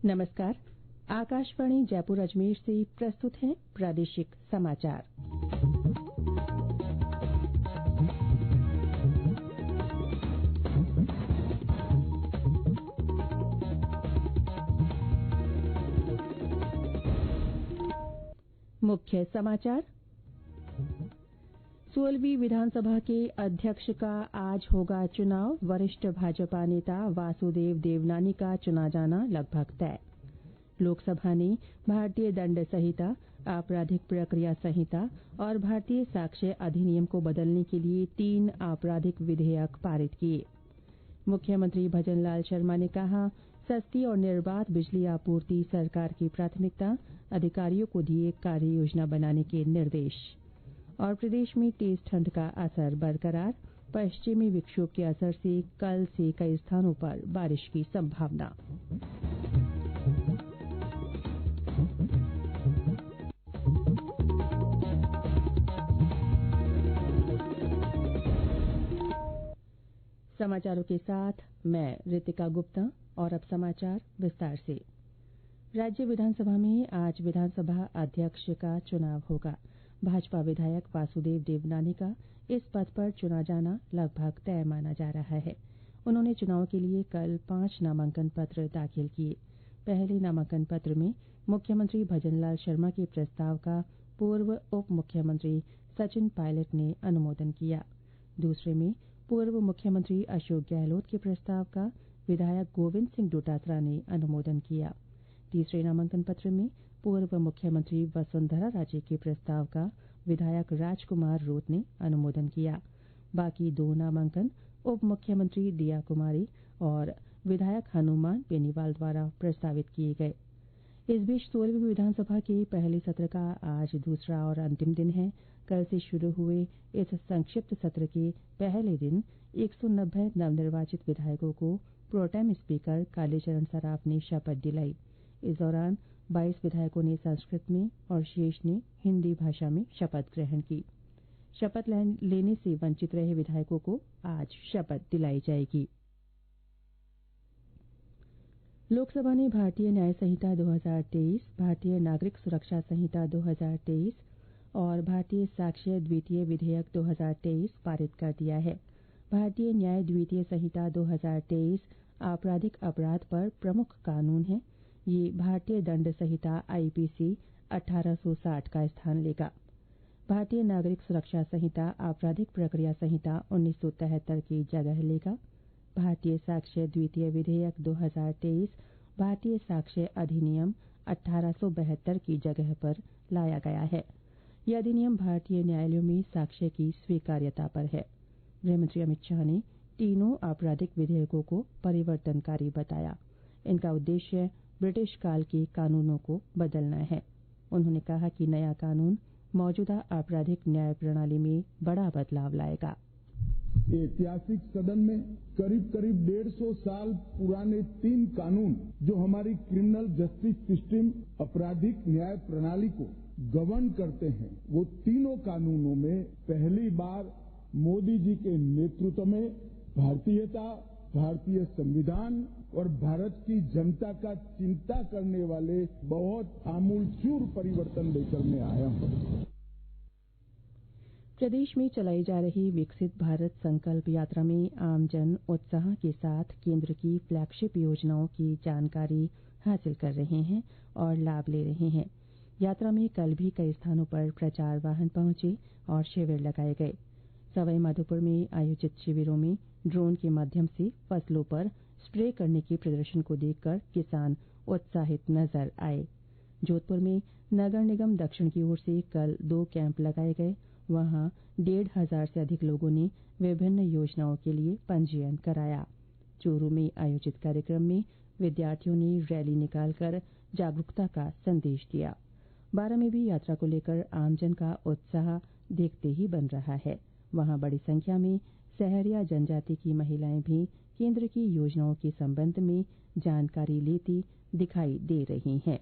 नमस्कार। आकाशवाणी जयपुर अजमेर से प्रस्तुत हैं प्रादेशिक समाचार। मुख्य समाचार। 16वीं विधानसभा के अध्यक्ष का आज होगा चुनाव। वरिष्ठ भाजपा नेता वासुदेव देवनानी का चुना जाना लगभग तय। लोकसभा ने भारतीय दंड संहिता, आपराधिक प्रक्रिया संहिता और भारतीय साक्ष्य अधिनियम को बदलने के लिए 3 आपराधिक विधेयक पारित किए। मुख्यमंत्री भजनलाल शर्मा ने कहा, सस्ती और निर्बाध बिजली आपूर्ति सरकार की प्राथमिकता, अधिकारियों को दिए कार्य योजना बनाने के निर्देश। और प्रदेश में तेज ठंड का असर बरकरार। पश्चिमी विक्षोभ के असर से कल से कई स्थानों पर बारिश की संभावना। समाचारों के साथ मैं रितिका गुप्ता। और अब समाचार विस्तार से। राज्य विधानसभा में आज विधानसभा अध्यक्ष का चुनाव होगा। भाजपा विधायक वासुदेव देवनानी का इस पद पर चुना जाना लगभग तय माना जा रहा है। उन्होंने चुनाव के लिए कल 5 नामांकन पत्र दाखिल किए। पहले नामांकन पत्र में मुख्यमंत्री भजनलाल शर्मा के प्रस्ताव का पूर्व उप मुख्यमंत्री सचिन पायलट ने अनुमोदन किया। दूसरे में पूर्व मुख्यमंत्री अशोक गहलोत के प्रस्ताव का विधायक गोविंद सिंह डोटासरा ने अनुमोदन किया। तीसरे नामांकन पत्र में पूर्व मुख्यमंत्री वसुंधरा राजे के प्रस्ताव का विधायक राजकुमार रोत ने अनुमोदन किया। बाकी 2 नामांकन उप मुख्यमंत्री दिया कुमारी और विधायक हनुमान बेनीवाल द्वारा प्रस्तावित किए गए। इस बीच 16वीं विधानसभा के पहले सत्र का आज दूसरा और अंतिम दिन है। कल से शुरू हुए इस संक्षिप्त सत्र के पहले दिन 190 नवनिर्वाचित विधायकों को प्रोटेम स्पीकर कालीचरण सराफ ने शपथ दिलाई। इस दौरान 22 विधायकों ने संस्कृत में और शेष ने हिंदी भाषा में शपथ ग्रहण की। शपथ लेने से वंचित रहे विधायकों को आज शपथ दिलाई जाएगी। लोकसभा ने भारतीय न्याय संहिता 2023, भारतीय नागरिक सुरक्षा संहिता 2023 और भारतीय साक्ष्य द्वितीय विधेयक 2023 पारित कर दिया है। भारतीय न्याय द्वितीय संहिता 2023 आपराधिक अपराध पर प्रमुख कानून है। ये भारतीय दंड संहिता आईपीसी 1860 का स्थान लेगा। भारतीय नागरिक सुरक्षा संहिता आपराधिक प्रक्रिया संहिता 1973 की जगह लेगा। भारतीय साक्ष्य द्वितीय विधेयक 2023 भारतीय साक्ष्य अधिनियम 1872 की जगह पर लाया गया है। यह अधिनियम भारतीय न्यायालयों में साक्ष्य की स्वीकार्यता पर है। गृहमंत्री अमित शाह ने तीनों आपराधिक विधेयकों को परिवर्तनकारी बताया। इनका उद्देश्य ब्रिटिश काल के कानूनों को बदलना है। उन्होंने कहा कि नया कानून मौजूदा आपराधिक न्याय प्रणाली में बड़ा बदलाव लाएगा। ऐतिहासिक सदन में करीब 150 साल पुराने 3 कानून जो हमारी क्रिमिनल जस्टिस सिस्टम आपराधिक न्याय प्रणाली को गवर्न करते हैं, वो तीनों कानूनों में पहली बार मोदी जी के नेतृत्व में भारतीयता, भारतीय संविधान और भारत की जनता का चिंता करने वाले बहुत आमूलचूल परिवर्तन लेकर मैं आया हूं। प्रदेश में चलाई जा रही विकसित भारत संकल्प यात्रा में आमजन उत्साह के साथ केंद्र की फ्लैगशिप योजनाओं की जानकारी हासिल कर रहे हैं और लाभ ले रहे हैं। यात्रा में कल भी कई स्थानों पर प्रचार वाहन पहुंचे और शिविर लगाए गए। सवाई माधोपुर में आयोजित शिविरों में ड्रोन के माध्यम से फसलों पर स्प्रे करने के प्रदर्शन को देखकर किसान उत्साहित नजर आए। जोधपुर में नगर निगम दक्षिण की ओर से कल 2 कैंप लगाए गए। वहां 1,500 से अधिक लोगों ने विभिन्न योजनाओं के लिए पंजीयन कराया। चूरू में आयोजित कार्यक्रम में विद्यार्थियों ने रैली निकालकर जागरूकता का संदेश दिया। बारां में भी यात्रा को लेकर आमजन का उत्साह देखते ही बन रहा है। वहां बड़ी संख्या में सहरिया जनजाति की महिलाएं भी केंद्र की योजनाओं के संबंध में जानकारी लेती दिखाई दे रही हैं।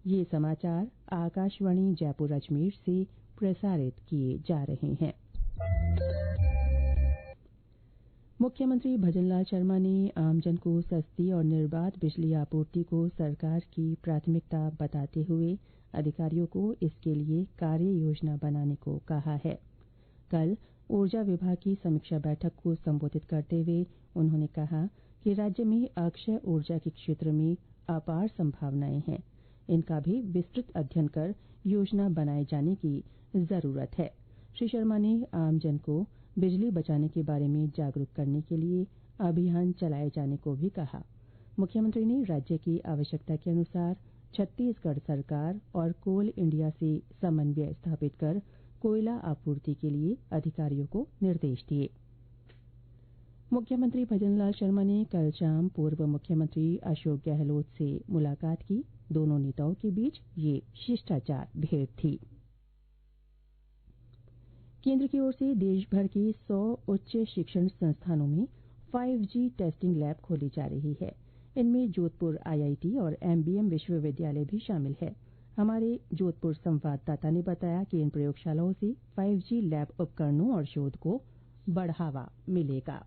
ये समाचार आकाशवाणी जयपुर अजमेर से प्रसारित किए जा रहे हैं। मुख्यमंत्री भजनलाल शर्मा ने आमजन को सस्ती और निर्बाध बिजली आपूर्ति को सरकार की प्राथमिकता बताते हुए अधिकारियों को इसके लिए कार्य योजना बनाने को कहा है। कल ऊर्जा विभाग की समीक्षा बैठक को संबोधित करते हुए उन्होंने कहा कि राज्य में अक्षय ऊर्जा के क्षेत्र में अपार संभावनाएं हैं। इनका भी विस्तृत अध्ययन कर योजना बनाए जाने की जरूरत है। श्री शर्मा ने आमजन को बिजली बचाने के बारे में जागरूक करने के लिए अभियान चलाए जाने को भी कहा। मुख्यमंत्री ने राज्य की आवश्यकता के अनुसार छत्तीसगढ़ सरकार और कोल इंडिया से समन्वय स्थापित कर कोयला आपूर्ति के लिए अधिकारियों को निर्देश दिए। मुख्यमंत्री भजनलाल शर्मा ने कल शाम पूर्व मुख्यमंत्री अशोक गहलोत से मुलाकात की। दोनों नेताओं के बीच ये शिष्टाचार भेंट थी। केंद्र की ओर से देश भर के 100 उच्च शिक्षण संस्थानों में 5G टेस्टिंग लैब खोली जा रही है। इनमें जोधपुर IIT और MBM विश्वविद्यालय भी शामिल है। हमारे जोधपुर संवाददाता ने बताया कि इन प्रयोगशालाओं से 5G लैब उपकरणों और शोध को बढ़ावा मिलेगा।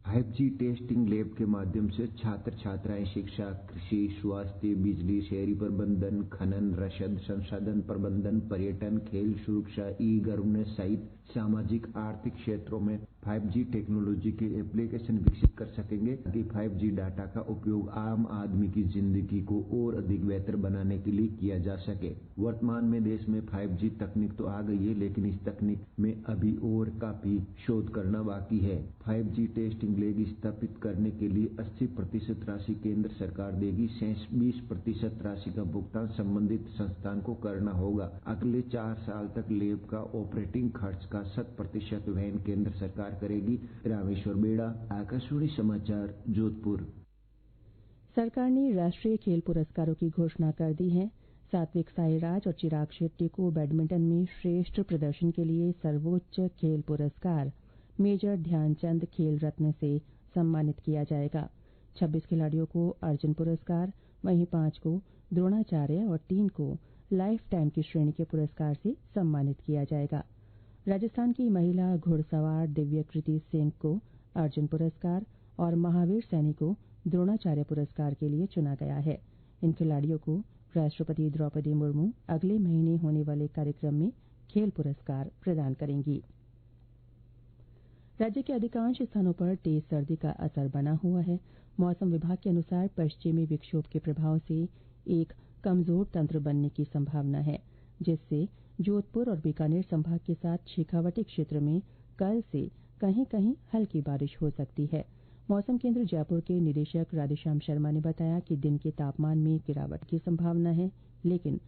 5G टेस्टिंग लैब के माध्यम से छात्र छात्राएं शिक्षा, कृषि, स्वास्थ्य, बिजली, शहरी प्रबंधन, खनन, रसद, संसाधन प्रबंधन, पर्यटन, खेल, सुरक्षा, ई-गवर्नेंस सहित सामाजिक आर्थिक क्षेत्रों में 5G टेक्नोलॉजी के एप्लीकेशन विकसित कर सकेंगे ताकि 5G डाटा का उपयोग आम आदमी की जिंदगी को और अधिक बेहतर बनाने के लिए किया जा सके। वर्तमान में देश में 5G तकनीक तो आ गई है, लेकिन इस तकनीक में अभी और काफी शोध करना बाकी है। 5G टेस्टिंग लैब स्थापित करने के लिए 80% राशि केंद्र सरकार देगी। 20% राशि का भुगतान संबंधित संस्थान को करना होगा। अगले 4 साल तक लैब का ऑपरेटिंग खर्च का 100% वहन केंद्र सरकार करेगी। रामेश्वर बेड़ा, आकाशवाणी समाचार, जोधपुर। सरकार ने राष्ट्रीय खेल पुरस्कारों की घोषणा कर दी है। सात्विक साईराज और चिराग शेट्टी को बैडमिंटन में श्रेष्ठ प्रदर्शन के लिए सर्वोच्च खेल पुरस्कार मेजर ध्यानचंद खेल रत्न से सम्मानित किया जाएगा। 26 खिलाड़ियों को अर्जुन पुरस्कार, वहीं 5 को द्रोणाचार्य और 3 को लाइफ टाइम की श्रेणी के पुरस्कार से सम्मानित किया जाएगा। राजस्थान की महिला घुड़सवार दिव्यकृति सिंह को अर्जुन पुरस्कार और महावीर सैनी को द्रोणाचार्य पुरस्कार के लिए चुना गया है। इन खिलाड़ियों को राष्ट्रपति द्रौपदी मुर्मू अगले महीने होने वाले कार्यक्रम में खेल पुरस्कार प्रदान करेंगी। राज्य के अधिकांश स्थानों पर तेज सर्दी का असर बना हुआ है। मौसम विभाग के अनुसार पश्चिमी विक्षोभ के प्रभाव से एक कमजोर तंत्र बनने की संभावना है, जिससे जोधपुर और बीकानेर संभाग के साथ शेखावटी क्षेत्र में कल से कहीं कहीं हल्की बारिश हो सकती है। मौसम केंद्र जयपुर के निदेशक राधेश्याम शर्मा ने बताया कि दिन के तापमान में गिरावट की संभावना है, लेकिन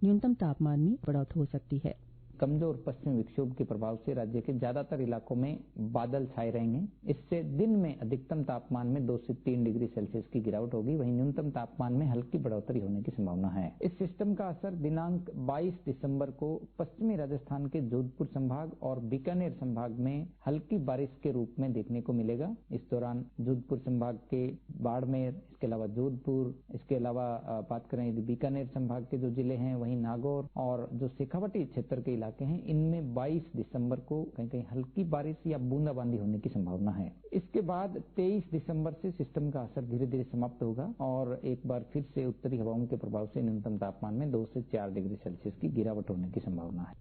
न्यूनतम तापमान में बढ़ोतरी हो सकती है। कमजोर पश्चिमी विक्षोभ के प्रभाव से राज्य के ज्यादातर इलाकों में बादल छाए रहेंगे। इससे दिन में अधिकतम तापमान में 2 से 3 डिग्री सेल्सियस की गिरावट होगी, वहीं न्यूनतम तापमान में हल्की बढ़ोतरी होने की संभावना है। इस सिस्टम का असर दिनांक 22 दिसंबर को पश्चिमी राजस्थान के जोधपुर संभाग और बीकानेर संभाग में हल्की बारिश के रूप में देखने को मिलेगा। इस दौरान जोधपुर संभाग के बाड़मेर, इसके अलावा जोधपुर, इसके अलावा बात करें यदि बीकानेर संभाग के जो जिले हैं वहीं नागौर और जो शेखावटी क्षेत्र के इलाके हैं, इनमें 22 दिसंबर को कहीं कहीं हल्की बारिश या बूंदाबांदी होने की संभावना है। इसके बाद 23 दिसंबर से सिस्टम का असर धीरे धीरे समाप्त होगा और एक बार फिर से उत्तरी हवाओं के प्रभाव से न्यूनतम तापमान में 2 से 4 डिग्री सेल्सियस की गिरावट होने की संभावना है।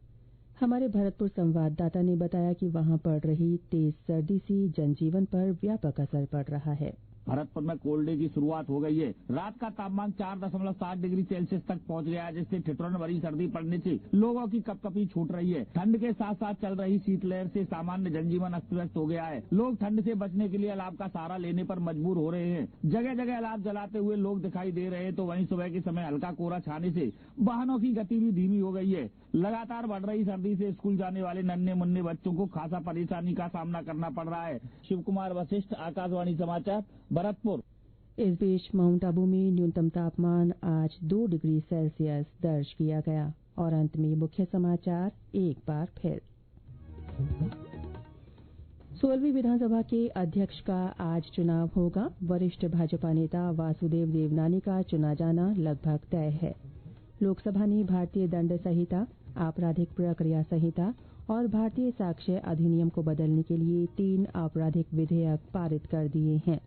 हमारे भरतपुर संवाददाता ने बताया कि वहां पड़ रही तेज सर्दी से जनजीवन पर व्यापक असर पड़ रहा है। भरतपुर में कोल्ड डे की शुरुआत हो गई है। रात का तापमान 4.7 डिग्री सेल्सियस तक पहुंच गया है, जिससे ठिठुरन भरी सर्दी पड़ने से लोगों की कपकपी छूट रही है। ठंड के साथ साथ चल रही शीतलहर से सामान्य जनजीवन अस्त व्यस्त हो गया है। लोग ठंड से बचने के लिए अलाव का सहारा लेने पर मजबूर हो रहे हैं। जगह जगह अलाव जलाते हुए लोग दिखाई दे रहे हैं, तो वहीं सुबह के समय हल्का कोहरा छाने से वाहनों की गति भी धीमी हो गई है। लगातार बढ़ रही सर्दी से स्कूल जाने वाले नन्हे मुन्ने बच्चों को खासा परेशानी का सामना करना पड़ रहा है। शिव कुमार वशिष्ठ, आकाशवाणी समाचार, भरतपुर। इस बीच माउंट आबू में न्यूनतम तापमान आज 2 डिग्री सेल्सियस दर्ज किया गया। और अंत में मुख्य समाचार एक बार फिर। 16वीं विधानसभा के अध्यक्ष का आज चुनाव होगा। वरिष्ठ भाजपा नेता वासुदेव देवनानी का चुना जाना लगभग तय है। लोकसभा ने भारतीय दंड संहिता, आपराधिक प्रक्रिया संहिता और भारतीय साक्ष्य अधिनियम को बदलने के लिए 3 आपराधिक विधेयक पारित कर दिए हैं।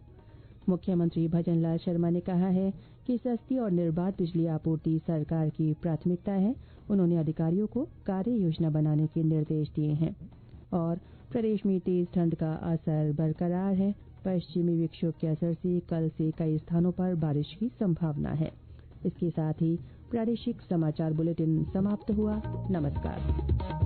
मुख्यमंत्री भजनलाल शर्मा ने कहा है कि सस्ती और निर्बाध बिजली आपूर्ति सरकार की प्राथमिकता है। उन्होंने अधिकारियों को कार्य योजना बनाने के निर्देश दिए हैं। और प्रदेश में तेज ठंड का असर बरकरार है। पश्चिमी विक्षोभ के असर से कल से कई स्थानों पर बारिश की संभावना है। इसके साथ ही प्रादेशिक समाचार बुलेटिन समाप्त हुआ। नमस्कार।